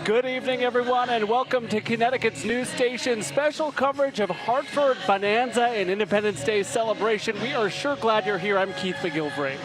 Good evening, everyone, and welcome to Connecticut's news station special coverage of Hartford Bonanza and Independence Day celebration. We are sure glad you're here. I'm Keith McGilvery.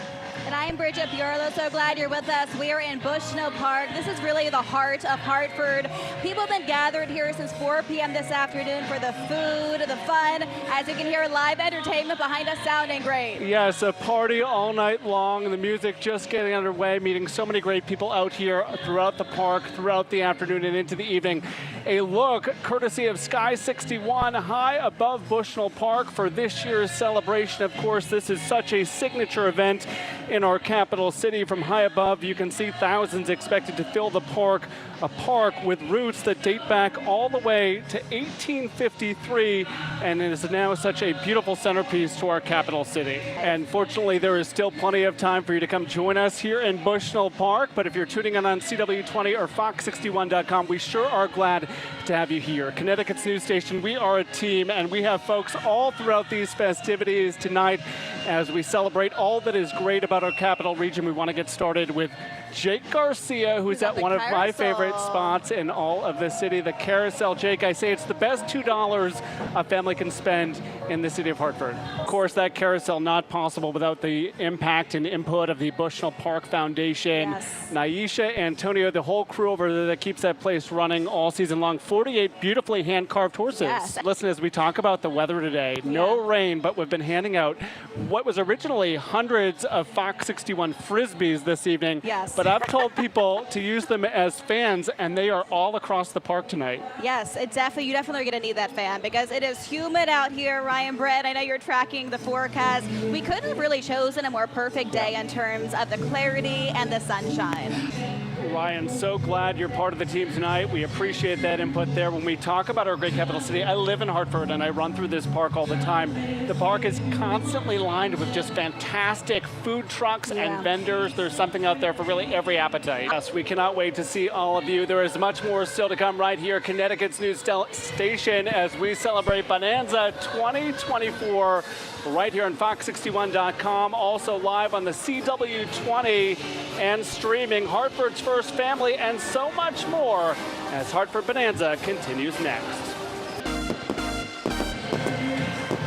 And I am Bridget Biorlo. So glad you're with us. We are in Bushnell Park. This is really the heart of Hartford. People have been gathered here since 4 p.m. this afternoon for the food, the fun. As you can hear, live entertainment behind us sounding great. Yes, a party all night long, and the music just getting underway, meeting so many great people out here throughout the park, throughout the afternoon and into the evening. A look courtesy of Fox61 high above Bushnell Park for this year's celebration. Of course, this is such a signature event in our capital city. From high above, you can see thousands expected to fill the park, a park with roots that date back all the way to 1853, and it is now such a beautiful centerpiece to our capital city. And fortunately, there is still plenty of time for you to come join us here in Bushnell Park, but if you're tuning in on CW20 or Fox61.com, we sure are glad to have you here. Connecticut's news station, we are a team, and we have folks all throughout these festivities tonight as we celebrate all that is great about our capital region. We want to get started with Jake Garcia, who's at one of my favorite spots in all of the city, the Carousel. Jake, I say it's the best $2 a family can spend in the city of Hartford. Of course, that carousel not possible without the impact and input of the Bushnell Park Foundation. Yes. Naisha, Antonio, the whole crew over there that keeps that place running all season long. 48 beautifully hand-carved horses. Yes. Listen, as we talk about the weather today, no rain, but we've been handing out what was originally hundreds of Fox61 Frisbees this evening. Yes. But I've told people to use them as fans, and they are all across the park tonight. Yes, you definitely are going to need that fan because it is humid out here, Ryan Brett. I know you're tracking the forecast. We couldn't have really chosen a more perfect day in terms of the clarity and the sunshine. Ryan, so glad you're part of the team tonight. We appreciate that input there. When we talk about our great capital city, I live in Hartford and I run through this park all the time. The park is constantly lined with just fantastic food trucks and vendors. There's something out there for really every appetite. Yes, we cannot wait to see all of you. There is much more still to come right here, Connecticut's news station, as we celebrate Bonanza 2024 right here on Fox61.com. Also live on the CW20 and streaming, Hartford's First Family, and so much more as Hartford Bonanza continues next.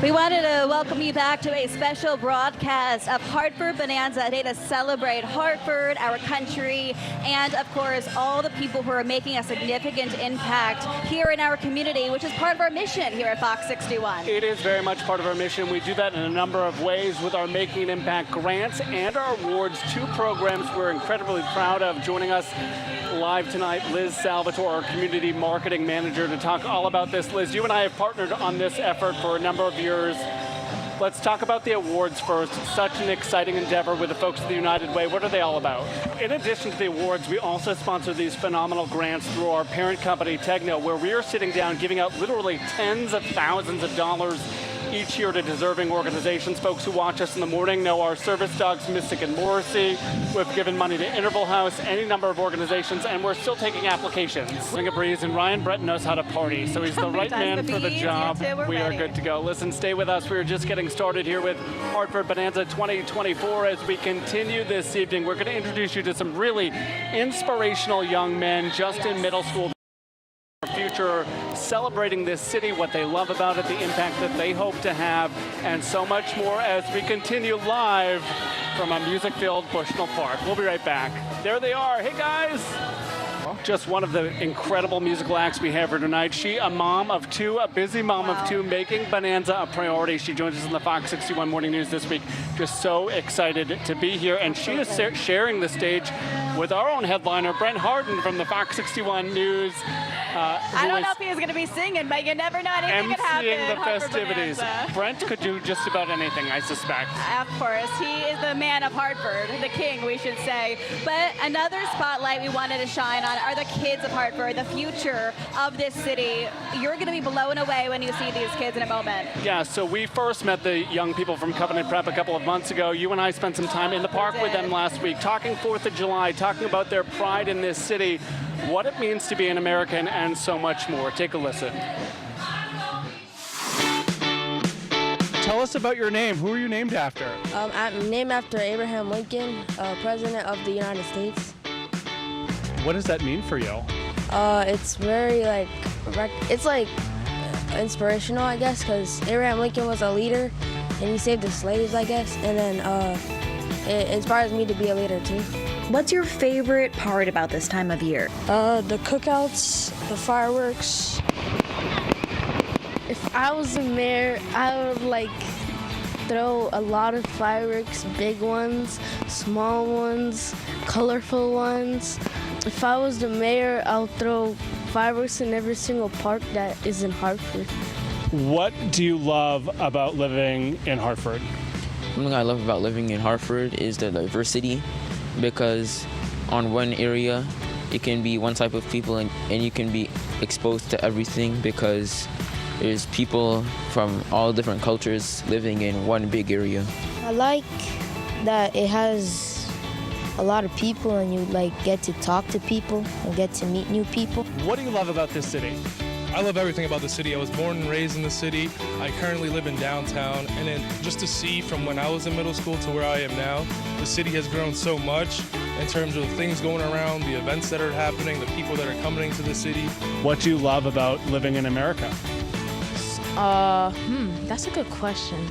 We wanted to welcome you back to a special broadcast of Hartford Bonanza, a day to celebrate Hartford, our country, and of course all the people who are making a significant impact here in our community, which is part of our mission here at Fox 61. It is very much part of our mission. We do that in a number of ways with our Making an Impact grants and our awards, two programs we're incredibly proud of. Joining us live tonight, Liz Salvatore, our community marketing manager, to talk all about this. Liz, you and I have partnered on this effort for a number of years. Let's talk about the awards first. Such an exciting endeavor with the folks at the United Way. What are they all about? In addition to the awards, we also sponsor these phenomenal grants through our parent company, Tegno, where we are sitting down giving out literally tens of thousands of dollars each year to deserving organizations. Folks who watch us in the morning know our service dogs, Mystic and Morrissey. We've given money to Interval House, any number of organizations, and we're still taking applications. Swing a breeze, and Ryan Brett knows how to party, so he's the right man for the job. We are good to go. Listen, stay with us. We are just getting started here with Hartford Bonanza 2024. As we continue this evening, we're going to introduce you to some really inspirational young men just in middle school. Future, celebrating this city, what they love about it, the impact that they hope to have, and so much more as we continue live from a music-filled Bushnell Park. We'll be right back. There they are. Hey, guys. Just one of the incredible musical acts we have here tonight. She, a mom of two, a busy mom of two, making Bonanza a priority. She joins us in the Fox 61 Morning News this week. Just so excited to be here. And she is sharing the stage with our own headliner, Brent Harden from the Fox 61 News. I don't know if he's going to be singing, but you never know. Anything could happen. Emceeing the festivities. Brent could do just about anything, I suspect. Of course. He is the man of Hartford, the king, we should say. But another spotlight we wanted to shine on are the kids of Hartford, the future of this city. You're going to be blown away when you see these kids in a moment. Yeah, so we first met the young people from Covenant Prep a couple of months ago. You and I spent some time in the park with them last week, talking 4th of July, talking about their pride in this city, what it means to be an American, and so much more. Take a listen. Tell us about your name. Who are you named after? I'm named after Abraham Lincoln, President of the United States. What does that mean for you? It's very it's like inspirational, I guess, because Abraham Lincoln was a leader and he saved the slaves, I guess, and then it inspires me to be a leader too. What's your favorite part about this time of year? The cookouts, the fireworks. If I was the mayor, I would throw a lot of fireworks, big ones, small ones, colorful ones. If I was the mayor, I'll throw fireworks in every single park that is in Hartford. What do you love about living in Hartford? Something I love about living in Hartford is the diversity, because on one area it can be one type of people and you can be exposed to everything because there's people from all different cultures living in one big area. I like that it has a lot of people and you get to talk to people and get to meet new people. What do you love about this city? I love everything about the city. I was born and raised in the city. I currently live in downtown, and then just to see from when I was in middle school to where I am now, the city has grown so much in terms of things going around, the events that are happening, the people that are coming to the city. What do you love about living in America? That's a good question.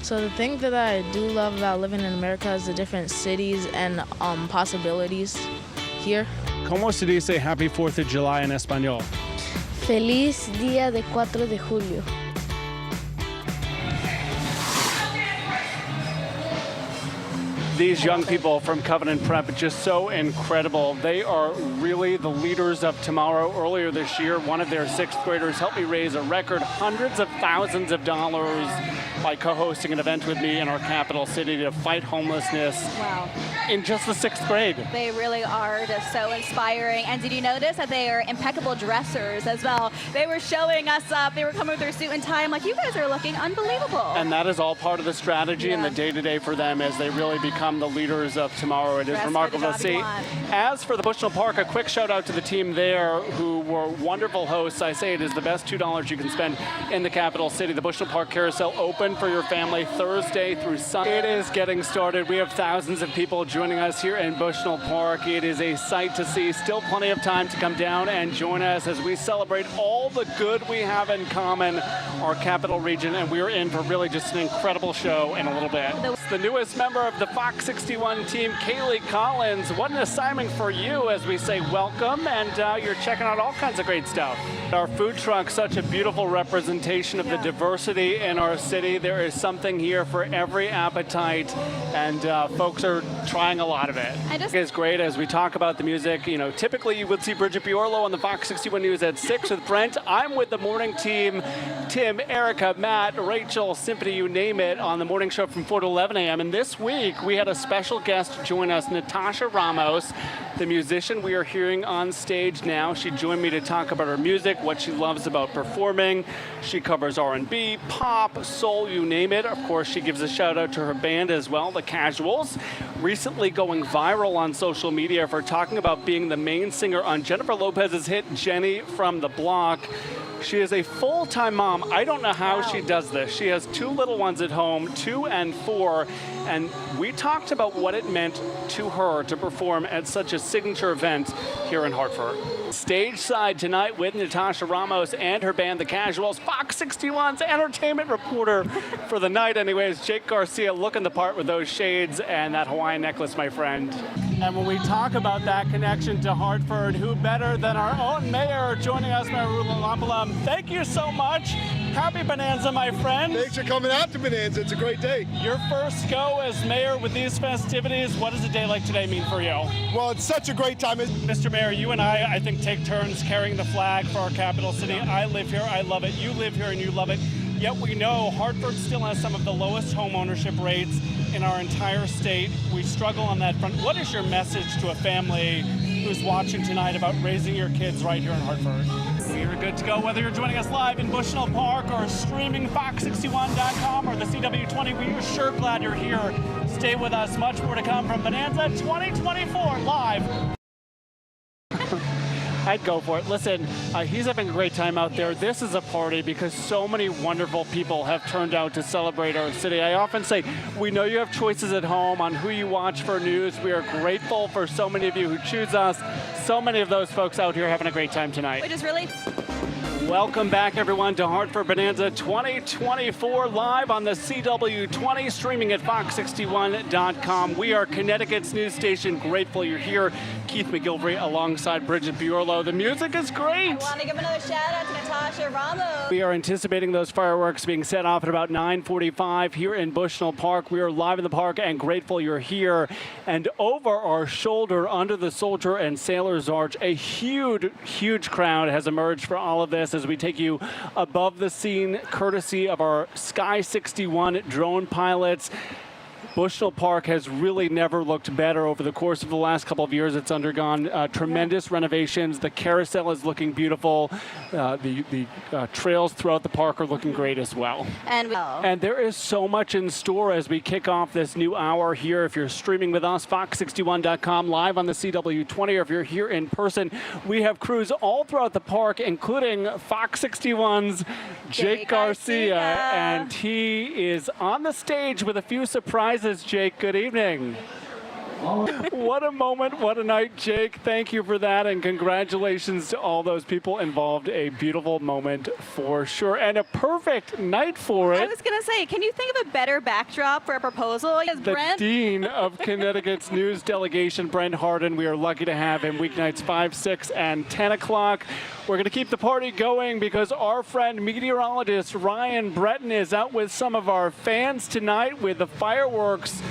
So the thing that I do love about living in America is the different cities and possibilities here. ¿Cómo se dice Happy 4th of July in Español? Feliz Día de 4 de Julio. These young people from Covenant Prep are just so incredible. They are really the leaders of tomorrow. Earlier this year, one of their sixth graders helped me raise a record hundreds of thousands of dollars by co-hosting an event with me in our capital city to fight homelessness. Wow. In just the sixth grade. They really are just so inspiring. And did you notice that they are impeccable dressers as well? They were showing us up. They were coming with their suit and tie. I'm like, you guys are looking unbelievable. And that is all part of the strategy and the day-to-day for them as they really become the leaders of tomorrow. It is remarkable to see. As for the Bushnell Park, a quick shout out to the team there who were wonderful hosts. I say it is the best $2 you can spend in the capital city. The Bushnell Park Carousel open for your family Thursday through Sunday. It is getting started. We have thousands of people joining us here in Bushnell Park. It is a sight to see. Still plenty of time to come down and join us as we celebrate all the good we have in common, our capital region, and we're in for really just an incredible show in a little bit. The newest member of the Fox61 team, Kaylee Collins. What an assignment for you as we say welcome, and you're checking out all kinds of great stuff. Our food truck, such a beautiful representation of the diversity in our city. There is something here for every appetite, and folks are trying a lot of it. It's great as we talk about the music. You know, typically you would see Bridget Biorlo on the Fox61 News at 6 with Brent. I'm with the morning team, Tim, Erica, Matt, Rachel, Symphony, you name it, on the morning show from 4 to 11 a.m. And this week we had a special guest join us, Natasha Ramos, the musician we are hearing on stage now. She joined me to talk about her music, what she loves about performing. She covers R&B, pop, soul, you name it. Of course, she gives a shout out to her band as well, The Casuals. Recently going viral on social media for talking about being the main singer on Jennifer Lopez's hit Jenny from the Block. She is a full-time mom. I don't know how she does this. She has two little ones at home, 2 and 4, and we talked about what it meant to her to perform at such a signature event here in Hartford. Stage side tonight with Natasha Ramos and her band, The Casuals. Fox61's entertainment reporter for the night anyways, Jake Garcia, looking the part with those shades and that Hawaiian necklace, my friend. And when we talk about that connection to Hartford, who better than our own mayor joining us, Mayor Rulalampalam. Thank you so much. Happy Bonanza, my friend. Thanks for coming out to Bonanza. It's a great day. Your first go as mayor with these festivities. What does a day like today mean for you? Well, it's such a great time. Mr. Mayor, you and I think, take turns carrying the flag for our capital city. I live here, I love it. You live here and you love it. Yet we know Hartford still has some of the lowest home ownership rates in our entire state. We struggle on that front. What is your message to a family who's watching tonight about raising your kids right here in Hartford? You're good to go whether you're joining us live in Bushnell Park or streaming Fox61.com or the CW20. We are sure glad you're here. Stay with us. Much more to come from Bonanza 2024 live. I'd go for it. Listen, he's having a great time out there. This is a party because so many wonderful people have turned out to celebrate our city. I often say, we know you have choices at home on who you watch for news. We are grateful for so many of you who choose us. So many of those folks out here having a great time tonight. Which is really... Welcome back, everyone, to Hartford Bonanza 2024, live on the CW20, streaming at Fox61.com. We are Connecticut's news station. Grateful you're here. Keith McGilvery alongside Bridget Buorlo. The music is great. I want to give another shout out to Natasha Ramos. We are anticipating those fireworks being set off at about 9:45 here in Bushnell Park. We are live in the park and grateful you're here. And over our shoulder, under the Soldier and Sailor's Arch, a huge, huge crowd has emerged for all of this as we take you above the scene, courtesy of our Sky 61 drone pilots. Bushnell Park has really never looked better over the course of the last couple of years. It's undergone tremendous renovations. The carousel is looking beautiful. The trails throughout the park are looking great as well. And there is so much in store as we kick off this new hour here. If you're streaming with us, Fox61.com, live on the CW20, or if you're here in person, we have crews all throughout the park, including Fox 61's Jake Garcia. And he is on the stage with a few surprises. Jake, good evening. What a moment, what a night, Jake. Thank you for that, and congratulations to all those people involved. A beautiful moment for sure, and a perfect night for it. I was going to say, can you think of a better backdrop for a proposal? The Dean of Connecticut's news delegation, Brent Harden. We are lucky to have him weeknights 5, 6, and 10 o'clock. We're going to keep the party going because our friend meteorologist Ryan Breton is out with some of our fans tonight with the fireworks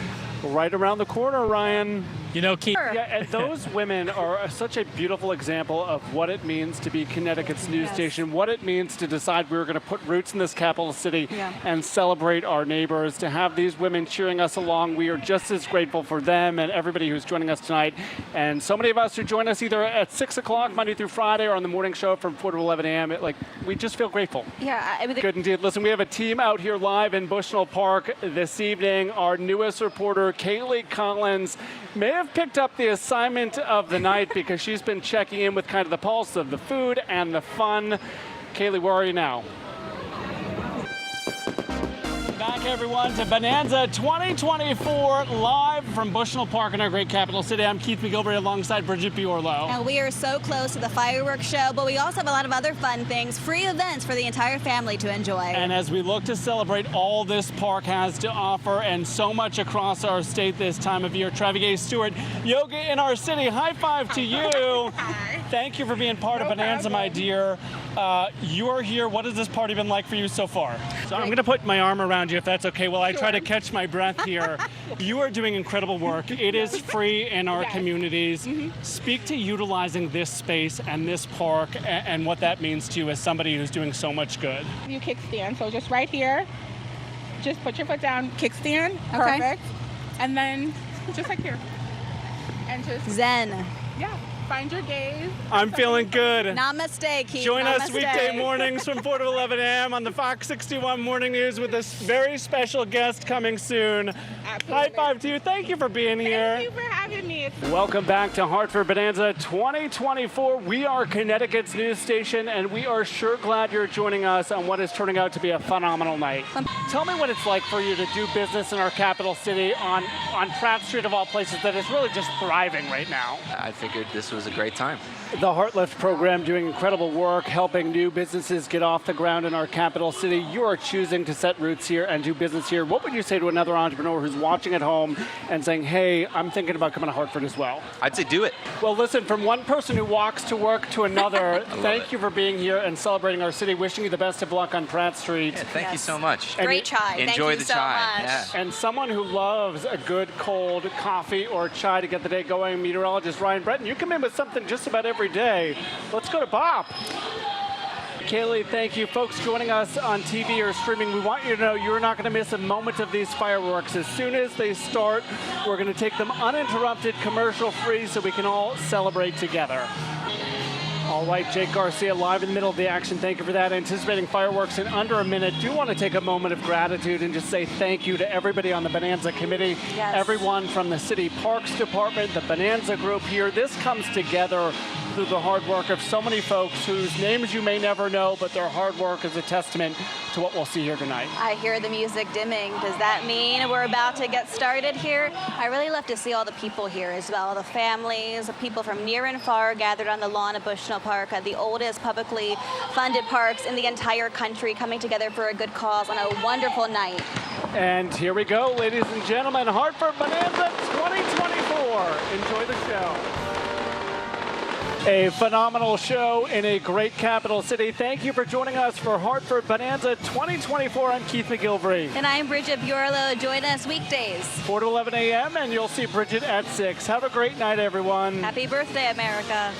right around the corner, Ryan. You know, Keith. Yeah, and those women are such a beautiful example of what it means to be Connecticut's news station, what it means to decide we were going to put roots in this capital city and celebrate our neighbors. To have these women cheering us along, we are just as grateful for them and everybody who's joining us tonight. And so many of us who join us either at 6 o'clock Monday through Friday or on the morning show from 4 to 11 a.m. We just feel grateful. Yeah, I mean, good indeed. Listen, we have a team out here live in Bushnell Park this evening. Our newest reporter, Kaylee Collins, may have picked up the assignment of the night because she's been checking in with kind of the pulse of the food and the fun. Kaylee, where are you now? Back, everyone, to Bonanza 2024, live from Bushnell Park in our great capital city. I'm Keith McGilvery alongside Bridget Buorlo. And we are so close to the fireworks show, but we also have a lot of other fun things, free events for the entire family to enjoy. And as we look to celebrate all this park has to offer and so much across our state this time of year, Travis Stewart, yoga in our city, high five to you. Hi. Thank you for being part of Bonanza, my dear. You are here. What has this party been like for you so far? So I'm going to put my arm around you if that's okay while I try to catch my breath here. You are doing incredible work. It is free in our communities. Speak to utilizing this space and this park and what that means to you as somebody who's doing so much good. You kickstand, so just right here, just put your foot down, kickstand, perfect, and then just like here, and just Zen. Yeah, find your gaze. I'm feeling good. Namaste, Keith. Join Namaste. us weekday mornings from 4 to 11 a.m. on the Fox 61 Morning News with this very special guest coming soon. Absolutely. High five to you. Thank you for being here. Thank you for having me. Welcome back to Hartford Bonanza 2024. We are Connecticut's news station, and we are sure glad you're joining us on what is turning out to be a phenomenal night. Tell me what it's like for you to do business in our capital city on Pratt Street of all places that is really just thriving right now. I figured this was a great time. The Heartlift program doing incredible work, helping new businesses get off the ground in our capital city. You are choosing to set roots here and do business here. What would you say to another entrepreneur who's watching at home and saying, hey, I'm thinking about coming to Hartford as well? I'd say do it. Well, listen, from one person who walks to work to another, thank you for being here and celebrating our city. Wishing you the best of luck on Pratt Street. Yeah, thank you so much. Great chai. Enjoy Thank you the chai. so much. Yeah. And someone who loves a good cold coffee or chai to get the day going, meteorologist Ryan Breton. You come in with something just about every day. Let's go to Bob. Kaylee, thank you. Folks joining us on TV or streaming, we want you to know you're not going to miss a moment of these fireworks. As soon as they start, we're going to take them uninterrupted, commercial-free, so we can all celebrate together. All right, Jake Garcia live in the middle of the action. Thank you for that. Anticipating fireworks in under a minute. Do want to take a moment of gratitude and just say thank you to everybody on the Bonanza committee. Yes. Everyone from the City Parks Department, the Bonanza group here. This comes together through the hard work of so many folks whose names you may never know, but their hard work is a testament to what we'll see here tonight. I hear the music dimming. Does that mean we're about to get started here? I really love to see all the people here as well, the families, the people from near and far gathered on the lawn of Bushnell Park, the oldest publicly funded parks in the entire country, coming together for a good cause on a wonderful night. And here we go, ladies and gentlemen, Hartford Bonanza 2024. Enjoy the show. A phenomenal show in a great capital city. Thank you for joining us for Hartford Bonanza 2024. I'm Keith McGilvery. And I'm Bridget Buerlo. Join us weekdays. 4 to 11 a.m. and you'll see Bridget at 6. Have a great night, everyone. Happy birthday, America.